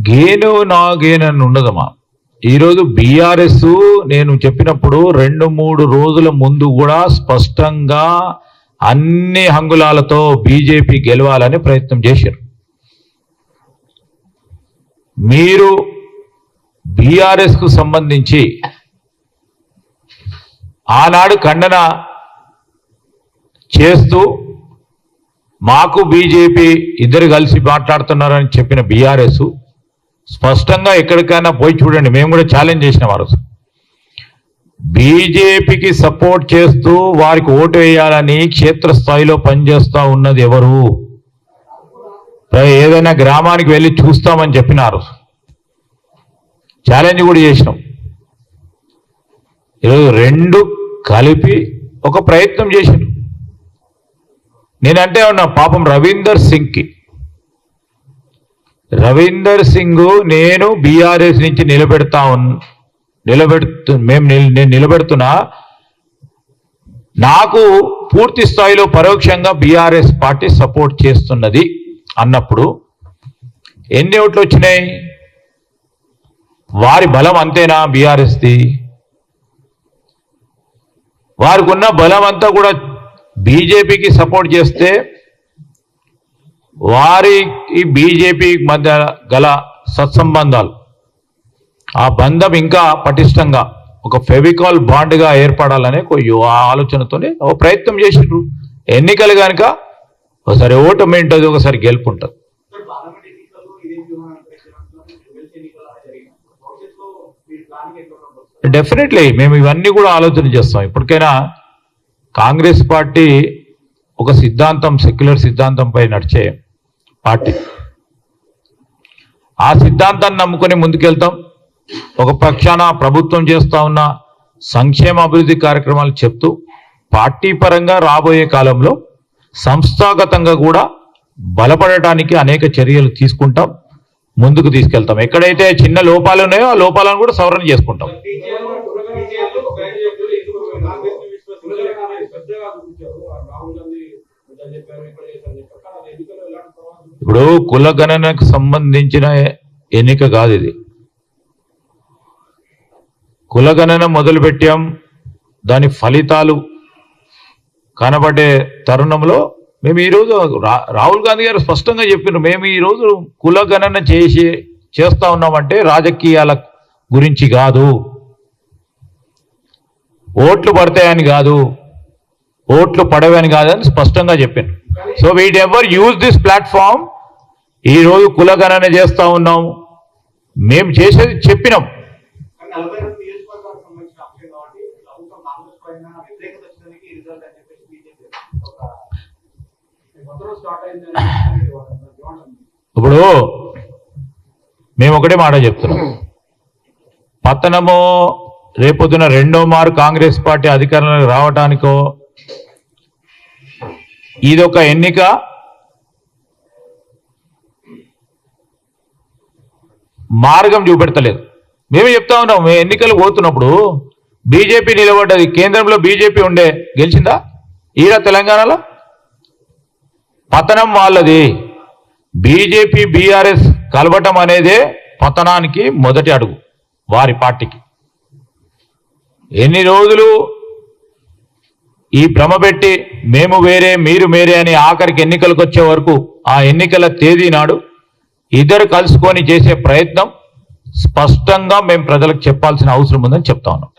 గేను నా గేను అని ఉండదమ్మా. ఈరోజు బీఆర్ఎస్ నేను చెప్పినప్పుడు 2-3 రోజుల ముందు కూడా స్పష్టంగా అన్ని హంగులాలతో బీజేపీ గెలవాలని ప్రయత్నం చేశారు. మీరు బీఆర్ఎస్ కు సంబంధించి ఆనాడు ఖండన చేస్తూ మాకు బీజేపీ ఇద్దరు కలిసి మాట్లాడుతున్నారని చెప్పిన బీఆర్ఎస్ స్పష్టంగా ఎక్కడికైనా పోయి చూడండి, మేము కూడా ఛాలెంజ్ చేసిన వారు. బీజేపీకి సపోర్ట్ చేస్తూ వారికి ఓటు వేయాలని క్షేత్రస్థాయిలో పనిచేస్తా ఉన్నది ఎవరు? ఏదైనా గ్రామానికి వెళ్ళి చూస్తామని చెప్పినారు, ఛాలెంజ్ కూడా చేసినాం. ఈరోజు రెండు కలిపి ఒక ప్రయత్నం చేశారు. నేనంటే ఉన్నా పాపం రవీందర్ సింగ్ నేను బీఆర్ఎస్ నుంచి నేను నిలబెడుతున్నా, నాకు పూర్తి స్థాయిలో పరోక్షంగా బీఆర్ఎస్ పార్టీ సపోర్ట్ చేస్తున్నది అన్నప్పుడు ఎన్ని ఓట్లు వచ్చినాయి? వారి బలం అంతేనా బీఆర్ఎస్ది? వారికి ఉన్న బలం అంతా కూడా బీజేపీకి సపోర్ట్ చేస్తే వారికి బీజేపీ మధ్య గల సత్సంబంధాలు, ఆ బంధం ఇంకా పటిష్టంగా ఒక ఫెవికాల్ బాండ్గా ఏర్పడాలనే ఆలోచనతోనే ఓ ప్రయత్నం చేసిండ్రు. ఎన్నికలు కనుక ఒకసారి ఓటమి ఉంటుంది, ఒకసారి గెలుపు ఉంటుంది. డెఫినెట్లీ మేము ఇవన్నీ కూడా ఆలోచన చేస్తాం. ఇప్పటికైనా కాంగ్రెస్ పార్టీ ఒక సిద్ధాంతం, సెక్యులర్ సిద్ధాంతంపై నడిచే పార్టీ. ఆ సిద్ధాంతాన్ని నమ్ముకొని ముందుకెళ్తాం. ఒక పక్షాన ప్రభుత్వం చేస్తా ఉన్న సంక్షేమ అభివృద్ధి కార్యక్రమాలు చెప్తూ పార్టీ పరంగా రాబోయే కాలంలో సంస్థాగతంగా కూడా బలపడటానికి అనేక చర్యలు తీసుకుంటాం, ముందుకు తీసుకెళ్తాం. ఎక్కడైతే చిన్న లోపాలు ఉన్నాయో ఆ లోపాలను కూడా సవరణ చేసుకుంటాం. ఇప్పుడు కులగణనకు సంబంధించిన ఎన్నిక కాదు ఇది. కులగణన మొదలుపెట్టాం, దాని ఫలితాలు కనబడే తరుణంలో మేము ఈరోజు రాహుల్ గాంధీ గారు స్పష్టంగా చెప్పినారు, మేము ఈరోజు కులగణన చేస్తా ఉన్నామంటే రాజకీయాల గురించి కాదు, ఓట్లు పడతాయని కాదు, ఓట్లు పడవని కాదని స్పష్టంగా చెప్పాను. So we ever use this platform. ఈరోజు కులగణన చేస్తా ఉన్నాం, మేము చేసేది చెప్పినాం. ఇప్పుడు మేము ఒకటే మాట చెప్తున్నాం, పతనమో రేపొద్దున రెండో మారు కాంగ్రెస్ పార్టీ అధికారంలోకి రావడానికో ఇదొక ఎన్నిక. మార్గం చూపెడతలేదు. మేమే చెప్తా ఉన్నాం, మేము ఎన్నికలు పోతున్నప్పుడు బీజేపీ నిలబడ్డది, కేంద్రంలో బీజేపీ ఉండే, గెలిచిందా? ఈడ తెలంగాణలో పతనం వాళ్ళది. బీజేపీ బీఆర్ఎస్ కలవటం అనేదే పతనానికి మొదటి అడుగు వారి పార్టీకి. ఎన్ని రోజులు ఈ భ్రమ పెట్టి మేము వేరే మీరు వేరే అని ఆఖరికి ఎన్నికలకు వచ్చే వరకు ఆ ఎన్నికల తేదీ నాడు ఇద్దరు కలుసుకొని చేసే ప్రయత్నం స్పష్టంగా మేము ప్రజలకు చెప్పాల్సిన అవసరం ఉందని చెప్తా ఉన్నాం.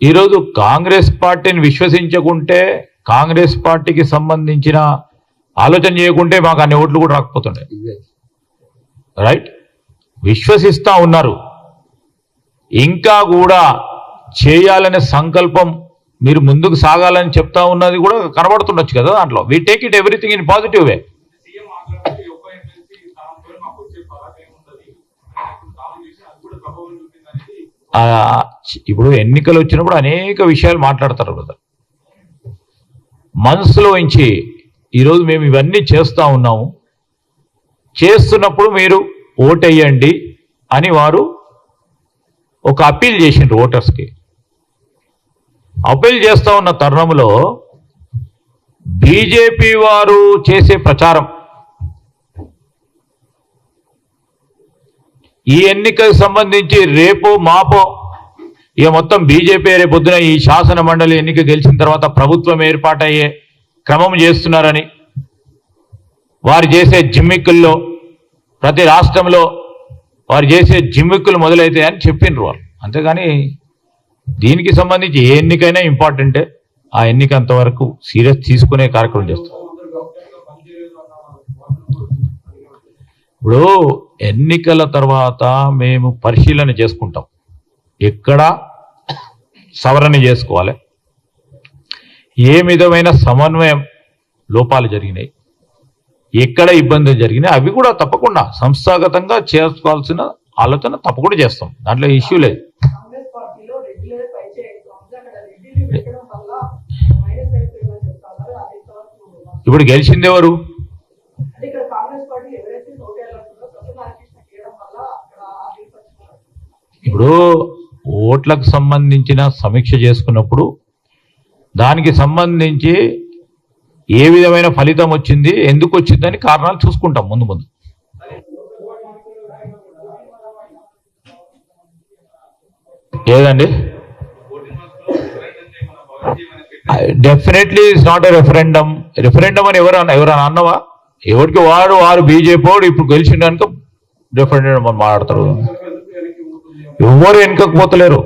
ఈరోజు కాంగ్రెస్ పార్టీని విశ్వసించకుంటే, కాంగ్రెస్ పార్టీకి సంబంధించిన ఆలోచన చేయకుంటే మాకు అన్ని ఓట్లు కూడా రాకపోతుండే. రైట్, విశ్వసిస్తా ఉన్నారు, ఇంకా కూడా చేయాలనే సంకల్పం, మీరు ముందుకు సాగాలని చెప్తా ఉన్నది కూడా కనబడుతుండొచ్చు కదా దాంట్లో. We take it everything in positive way. ఇప్పుడు ఎన్నికలు వచ్చినప్పుడు అనేక విషయాలు మాట్లాడతారు కదా, మనసులో నుంచి ఈరోజు మేము ఇవన్నీ చేస్తూ ఉన్నాము, చేస్తున్నప్పుడు మీరు ఓటేయండి అని వారు ఒక అప్పీల్ చేసిండ్రు ఓటర్స్కి. అప్పీల్ చేస్తూ ఉన్న తరుణంలో బీజేపీ వారు చేసే ప్రచారం, ఈ ఎన్నికకు సంబంధించి రేపో మాపో ఇక మొత్తం బీజేపీ రేపు పొద్దున ఈ శాసన మండలి ఎన్నిక గెలిచిన తర్వాత ప్రభుత్వం ఏర్పాటయ్యే క్రమం చేస్తున్నారని వారు చేసే జిమ్మిక్కుల్లో ప్రతి రాష్ట్రంలో వారు చేసే జిమ్మిక్కులు మొదలవుతాయని చెప్పిండ్రు వాళ్ళు. అంతేగాని దీనికి సంబంధించి ఏ ఎన్నికైనా ఇంపార్టెంటే, ఆ ఎన్నిక అంతవరకు సీరియస్ తీసుకునే కార్యక్రమం చేస్తాం. ఇప్పుడు ఎన్నికల తర్వాత మేము పరిశీలన చేసుకుంటాం, ఎక్కడ సవరణ చేసుకోవాలి, ఏ విధమైన సమన్వయం లోపాలు జరిగినాయి, ఎక్కడ ఇబ్బందులు జరిగినాయి, అవి కూడా తప్పకుండా సంస్థాగతంగా చేసుకోవాల్సిన ఆలోచన తప్పకుండా చేస్తాం. దాంట్లో ఇష్యూ లేదు. ఇప్పుడు గెలిచింది ఎవరు? ఇప్పుడు ఓట్లకు సంబంధించిన సమీక్ష చేసుకున్నప్పుడు దానికి సంబంధించి ఏ విధమైన ఫలితం వచ్చింది, ఎందుకు వచ్చిందని కారణాలు చూసుకుంటాం ముందు ముందు. ఏదండి, definitely it's not a referendum. Referendum అని ఎవరైనా అన్నవా? ఎవరికి వారు బీజేపీ వాడు ఇప్పుడు గెలిచిండనుక రెఫరెండం అని మాట్లాడతారు. ఎవరు వెనుకపోతలేరు.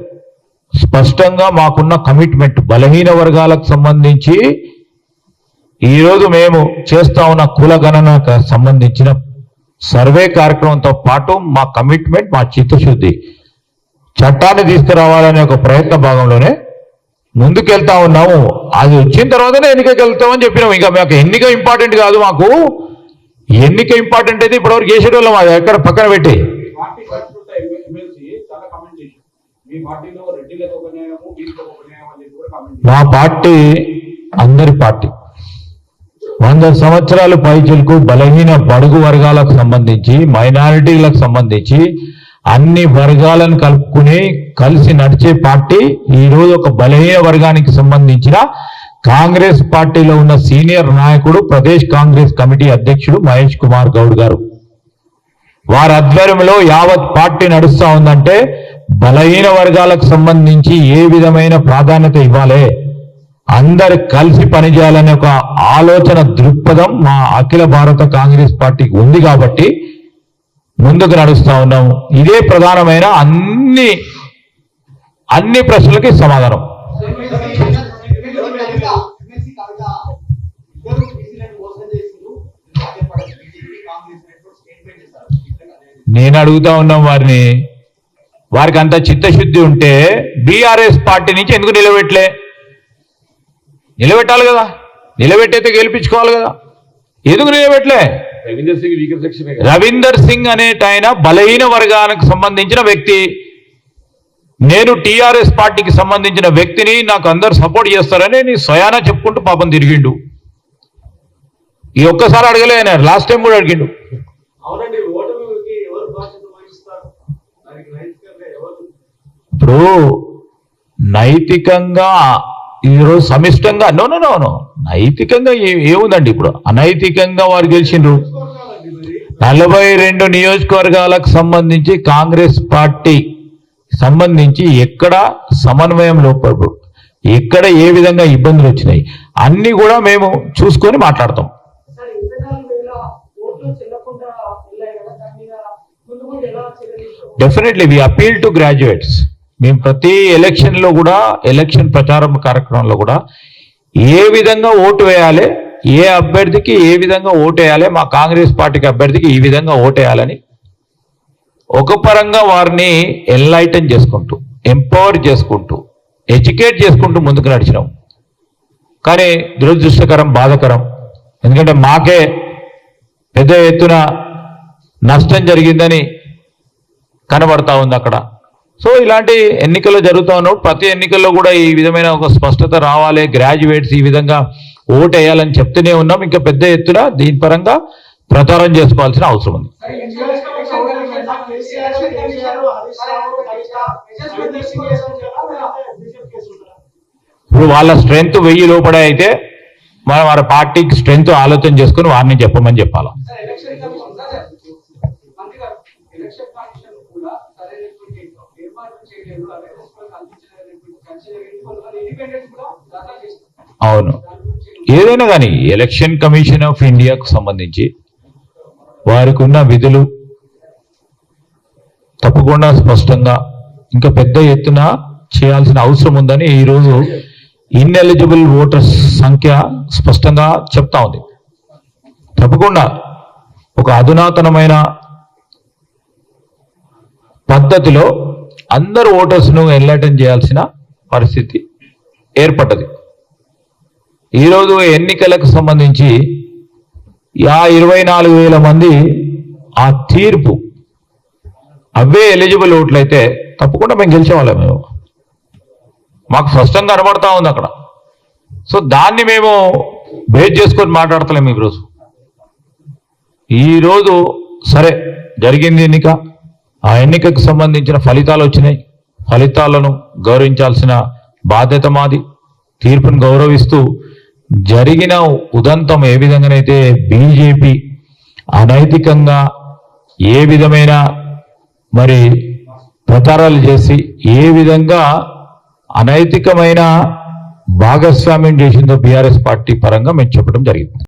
స్పష్టంగా మాకున్న కమిట్మెంట్ బలహీన వర్గాలకు సంబంధించి ఈరోజు మేము చేస్తా ఉన్న కులగణనకు సంబంధించిన సర్వే కార్యక్రమంతో పాటు మా కమిట్మెంట్, మా చిత్తశుద్ధి చట్టాన్ని తీసుకురావాలనే ఒక ప్రయత్న భాగంలోనే ముందుకెళ్తా ఉన్నాము. అది వచ్చిన తర్వాతనే ఎన్నికకి వెళ్తామని చెప్పినాము. ఇంకా మాకు ఎన్నిక ఇంపార్టెంట్ కాదు, మాకు ఎన్నిక ఇంపార్టెంట్ అయితే ఇప్పటివరకు చేసేటోళ్ళం అది ఎక్కడ పక్కన పెట్టి. మా పార్టీ అందరి పార్టీ 100 సంవత్సరాల పైచిలకు బలహీన బడుగు వర్గాలకు సంబంధించి, మైనారిటీలకు సంబంధించి అన్ని వర్గాలను కలుపుకుని కలిసి నడిచే పార్టీ. ఈరోజు ఒక బలహీన వర్గానికి సంబంధించిన కాంగ్రెస్ పార్టీలో ఉన్న సీనియర్ నాయకుడు, ప్రదేశ్ కాంగ్రెస్ కమిటీ అధ్యక్షుడు మహేష్ కుమార్ గౌడ్ గారు, వారి ఆధ్వర్యంలో యావత్ పార్టీ నడుస్తా ఉందంటే బలహీన వర్గాలకు సంబంధించి ఏ విధమైన ప్రాధాన్యత ఇవ్వాలి, అందరు కలిసి పనిచేయాలనే ఒక ఆలోచన దృక్పథం మా అఖిల భారత కాంగ్రెస్ పార్టీకి ఉంది కాబట్టి ముందుకు నడుస్తా ఉన్నాము. ఇదే ప్రధానమైన అన్ని ప్రశ్నలకి సమాధానం. నేను అడుగుతా ఉన్నాం వారికి అంత చిత్తశుద్ధి ఉంటే బీఆర్ఎస్ పార్టీ నుంచి ఎందుకు నిలబెట్టాలి కదా, నిలబెట్టయితే గెలిపించుకోవాలి కదా, ఎందుకు నిలబెట్టలే? రవీందర్ సింగ్ అనేటైన బలహీన వర్గానికి సంబంధించిన వ్యక్తి, నేను టీఆర్ఎస్ పార్టీకి సంబంధించిన వ్యక్తిని, నాకు అందరు సపోర్ట్ చేస్తారని నీ స్వయానా చెప్పుకుంటూ పాపం తిరిగిండు. ఈ ఒక్కసారి అడగలే, లాస్ట్ టైం కూడా అడిగిండు. ఇప్పుడు నైతికంగా ఈరోజు సమిష్టంగా నో నైతికంగా ఏముందండి? ఇప్పుడు అనైతికంగా వారు గెలిచిండ్రు. 42 నియోజకవర్గాలకు సంబంధించి కాంగ్రెస్ పార్టీ సంబంధించి ఎక్కడ సమన్వయం లోపడు, ఎక్కడ ఏ విధంగా ఇబ్బందులు వచ్చినాయి అన్ని కూడా మేము చూసుకొని మాట్లాడతాం. Definitely we appeal to graduates. మేము ప్రతి ఎలక్షన్లో కూడా, ఎలక్షన్ ప్రచారం కార్యక్రమంలో కూడా ఏ విధంగా ఓటు వేయాలి, ఏ అభ్యర్థికి ఏ విధంగా ఓటు వేయాలి, మా కాంగ్రెస్ పార్టీకి అభ్యర్థికి ఈ విధంగా ఓటు వేయాలని ఒక పరంగా వారిని ఎన్లైటన్ చేసుకుంటూ, ఎంపవర్ చేసుకుంటూ, ఎడ్యుకేట్ చేసుకుంటూ ముందుకు నడిచినాం. కానీ దురదృష్టకరం, బాధాకరం, ఎందుకంటే మాకే పెద్ద ఎత్తున నష్టం జరిగిందని కనబడతా ఉంది. అక్కడ సో ఇలాంటి ఎన్నికలు జరుగుతూ ఉన్నప్పుడు ప్రతి ఎన్నికల్లో కూడా ఈ విధమైన ఒక స్పష్టత రావాలి, గ్రాడ్యుయేట్స్ ఈ విధంగా ఓటు వేయాలని చెప్తూనే ఉన్నాం. ఇంకా పెద్ద ఎత్తున దీని పరంగా ప్రచారం చేసుకోవాల్సిన అవసరం ఉంది. ఇప్పుడు వాళ్ళ స్ట్రెంగ్త్ 1000 లోపడే అయితే మనం వారి పార్టీకి స్ట్రెంగ్త్ ఆలోచన చేసుకుని వారిని చెప్పమని చెప్పాలి. అవును, ఏదైనా కానీ ఎలక్షన్ కమిషన్ ఆఫ్ ఇండియాకు సంబంధించి వారికి ఉన్న విధులు తప్పకుండా స్పష్టంగా ఇంకా పెద్ద ఎత్తున చేయాల్సిన అవసరం ఉందని ఈరోజు ఇన్ఎలిజిబుల్ ఓటర్స్ సంఖ్య స్పష్టంగా చెప్తా ఉంది. తప్పకుండా ఒక అధునాతనమైన పద్ధతిలో అందరు ఓటర్స్ను ఎన్లైటన్ చేయాల్సిన పరిస్థితి ఏర్పడ్డది. ఈరోజు ఎన్నికలకు సంబంధించి 24,000 మంది ఆ తీర్పు అవే ఎలిజిబుల్ ఓట్లయితే తప్పకుండా మేము గెలిచేవాళ్ళం. మేము మాకు స్పష్టంగా కనబడతా ఉంది అక్కడ. సో దాన్ని మేము బేస్ చేసుకొని మాట్లాడతలేము ఈరోజు సరే జరిగింది ఎన్నిక, ఆ ఎన్నికకు సంబంధించిన ఫలితాలు వచ్చినాయి. ఫలితాలను గౌరవించాల్సిన బాధ్యత మాది. తీర్పును గౌరవిస్తూ జరిగిన ఉదంతం ఏ విధంగానైతే బీజేపీ అనైతికంగా ఏ విధమైన మరి ప్రచారాలు చేసి ఏ విధంగా అనైతికమైన భాగస్వామ్యం చేసిందో బీఆర్ఎస్ పార్టీ పరంగా మేము చెప్పడం జరిగింది.